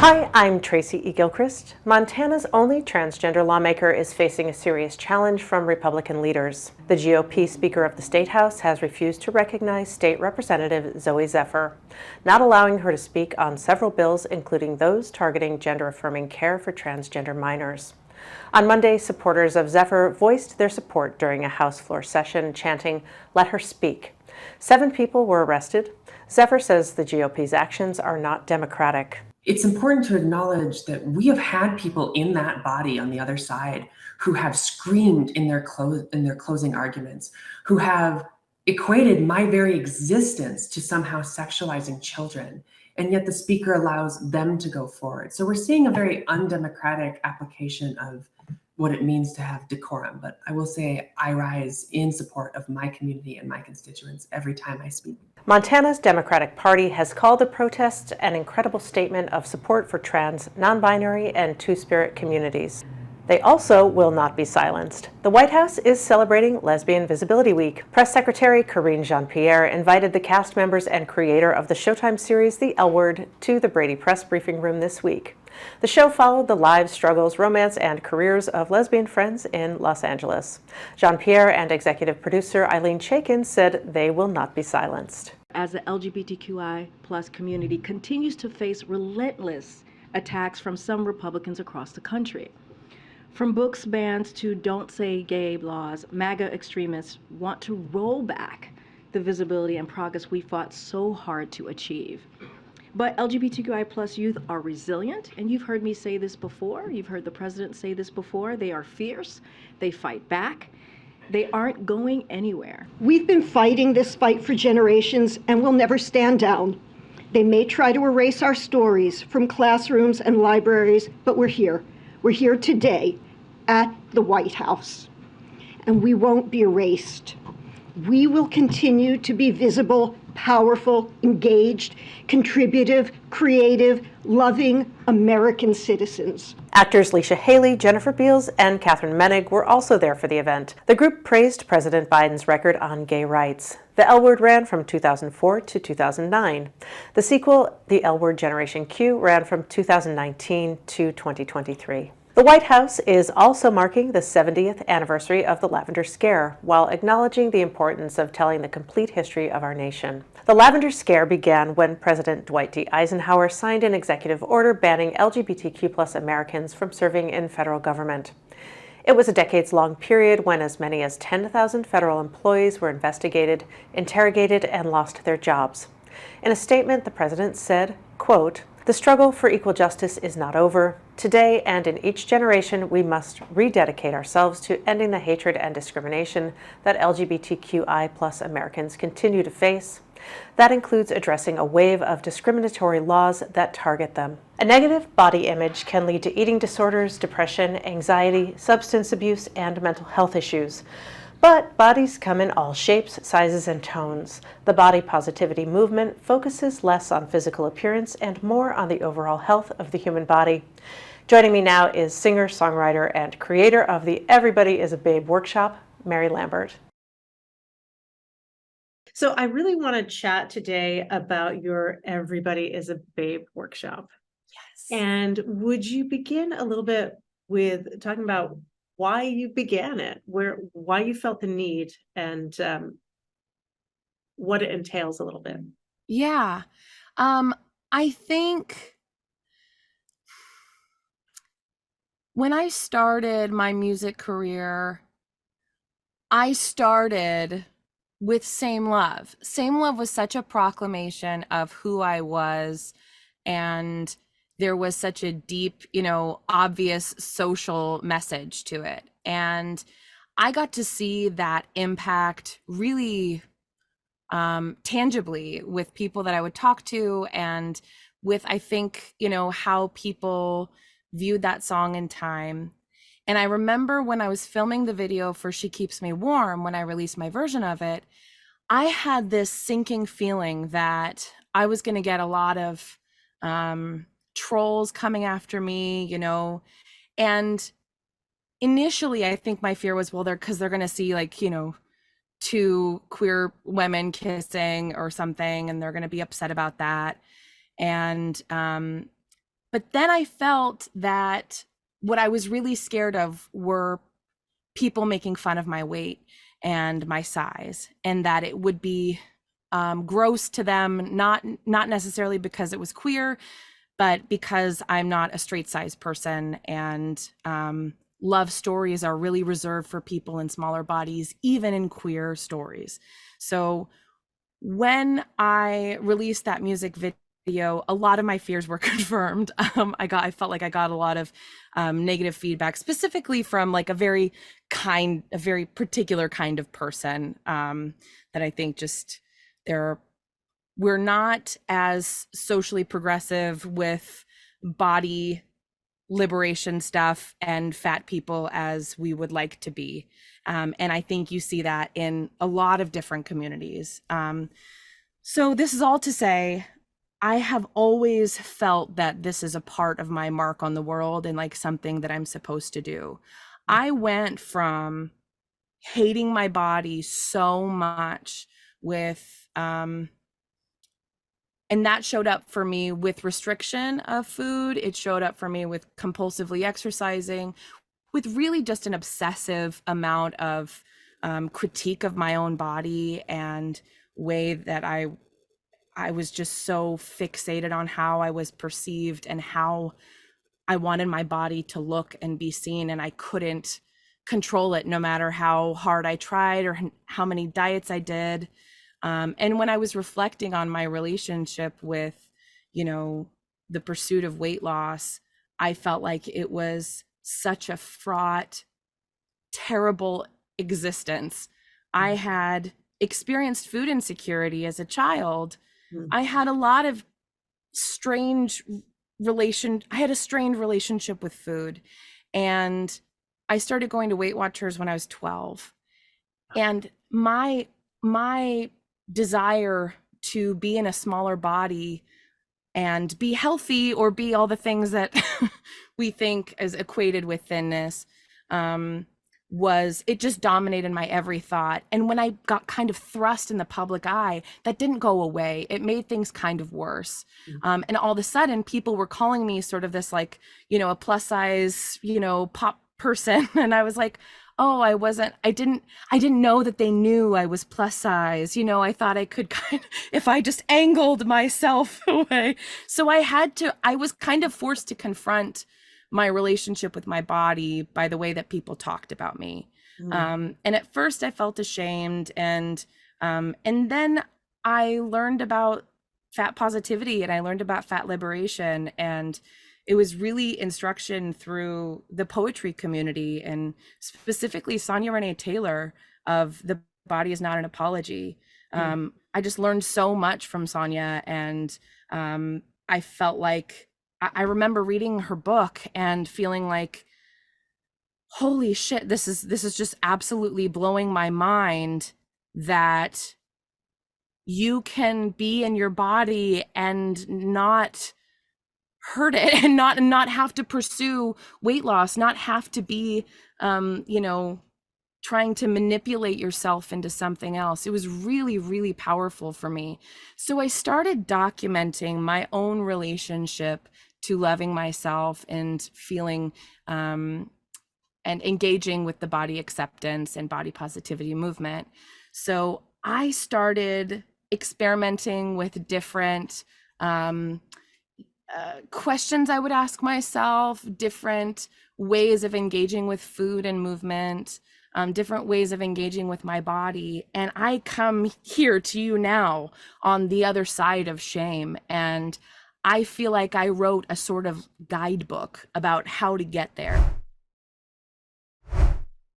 Hi, I'm Tracy E. Gilchrist. Montana's only transgender lawmaker is facing a serious challenge from Republican leaders. The GOP Speaker of the State House has refused to recognize State Representative Zoe Zephyr, not allowing her to speak on several bills, including those targeting gender-affirming care for transgender minors. On Monday, supporters of Zephyr voiced their support during a House floor session, chanting, "Let her speak." 7 people were arrested. Zephyr says the GOP's actions are not democratic. It's important to acknowledge that we have had people in that body on the other side who have screamed in their closing arguments, who have equated my very existence to somehow sexualizing children, and yet the speaker allows them to go forward. So we're seeing a very undemocratic application of what it means to have decorum. But I will say I rise in support of my community and my constituents every time I speak. Montana's Democratic Party has called the protests an incredible statement of support for trans, non-binary, and two-spirit communities. They also will not be silenced. The White House is celebrating Lesbian Visibility Week. Press Secretary Karine Jean-Pierre invited the cast members and creator of the Showtime series The L Word to the Brady Press briefing room this week. The show followed the lives, struggles, romance, and careers of lesbian friends in Los Angeles. Jean-Pierre and executive producer Eileen Chaikin said they will not be silenced. As the LGBTQI plus community continues to face relentless attacks from some Republicans across the country. From books bans to don't say gay laws, MAGA extremists want to roll back the visibility and progress we fought so hard to achieve. But LGBTQI plus youth are resilient, and you've heard me say this before. You've heard the president say this before. They are fierce. They fight back. They aren't going anywhere. We've been fighting this fight for generations, and we'll never stand down. They may try to erase our stories from classrooms and libraries, but we're here. We're here today at the White House, and we won't be erased. We will continue to be visible, powerful, engaged, contributive, creative, loving American citizens. Actors Leisha Haley, Jennifer Beals, and Catherine Menig were also there for the event. The group praised President Biden's record on gay rights. The L Word ran from 2004 to 2009. The sequel, The L Word Generation Q, ran from 2019 to 2023. The White House is also marking the 70th anniversary of the Lavender Scare, while acknowledging the importance of telling the complete history of our nation. The Lavender Scare began when President Dwight D. Eisenhower signed an executive order banning LGBTQ+ Americans from serving in federal government. It was a decades-long period when as many as 10,000 federal employees were investigated, interrogated, and lost their jobs. In a statement, the president said, quote, "The struggle for equal justice is not over. Today and in each generation, we must rededicate ourselves to ending the hatred and discrimination that LGBTQI+ Americans continue to face. That includes addressing a wave of discriminatory laws that target them. A negative body image can lead to eating disorders, depression, anxiety, substance abuse, and mental health issues. But bodies come in all shapes, sizes, and tones. The body positivity movement focuses less on physical appearance and more on the overall health of the human body. Joining me now is singer, songwriter, and creator of the Everybody is a Babe workshop, Mary Lambert. So I really want to chat today about your Everybody is a Babe workshop. Yes. And would you begin a little bit with talking about why you began it, why you felt the need, and what it entails a little bit? Yeah. I think when I started my music career, I started with Same Love. Same Love was such a proclamation of who I was, and there was such a deep, obvious social message to it. And I got to see that impact really tangibly with people that I would talk to, and with, I think, how people viewed that song in time. And I remember when I was filming the video for She Keeps Me Warm, when I released my version of it, I had this sinking feeling that I was going to get a lot of trolls coming after me, and initially I think my fear was, well, they're going to see two queer women kissing or something, and they're going to be upset about that. And But then I felt that what I was really scared of were people making fun of my weight and my size, and that it would be gross to them, not necessarily because it was queer, but because I'm not a straight size person, and love stories are really reserved for people in smaller bodies, even in queer stories. So when I released that music video, a lot of my fears were confirmed. I felt like I got a lot of negative feedback, specifically from like a very particular kind of person that I think just we're not as socially progressive with body liberation stuff and fat people as we would like to be. And I think you see that in a lot of different communities. So this is all to say, I have always felt that this is a part of my mark on the world and like something that I'm supposed to do. I went from hating my body so much with, and that showed up for me with restriction of food. It showed up for me with compulsively exercising, with really just an obsessive amount of critique of my own body, and way that I was just so fixated on how I was perceived and how I wanted my body to look and be seen, and I couldn't control it no matter how hard I tried or how many diets I did. And when I was reflecting on my relationship with, the pursuit of weight loss, I felt like it was such a fraught, terrible existence. I had experienced food insecurity as a child. I had a lot of I had a strained relationship with food. And I started going to Weight Watchers when I was 12. And my desire to be in a smaller body and be healthy, or be all the things that we think is equated with thinness, it just dominated my every thought. And when I got kind of thrust in the public eye, that didn't go away. It made things kind of worse. And all of a sudden people were calling me sort of this like, a plus size, pop person. And I was like, oh, I didn't know that they knew I was plus size. I thought I could if I just angled myself away. So I was kind of forced to confront my relationship with my body by the way that people talked about me. And at first I felt ashamed, and then I learned about fat positivity, and I learned about fat liberation, and it was really instruction through the poetry community, and specifically Sonia Renee Taylor of The Body Is Not an Apology. I just learned so much from Sonia, and I felt like I remember reading her book and feeling like, holy shit, this is just absolutely blowing my mind, that you can be in your body and not hurt it, and not have to pursue weight loss, not have to be trying to manipulate yourself into something else. It was really, really powerful for me. So I started documenting my own relationship to loving myself and feeling and engaging with the body acceptance and body positivity movement. So I started experimenting with different questions I would ask myself, different ways of engaging with food and movement, different ways of engaging with my body. And I come here to you now on the other side of shame. And I feel like I wrote a sort of guidebook about how to get there.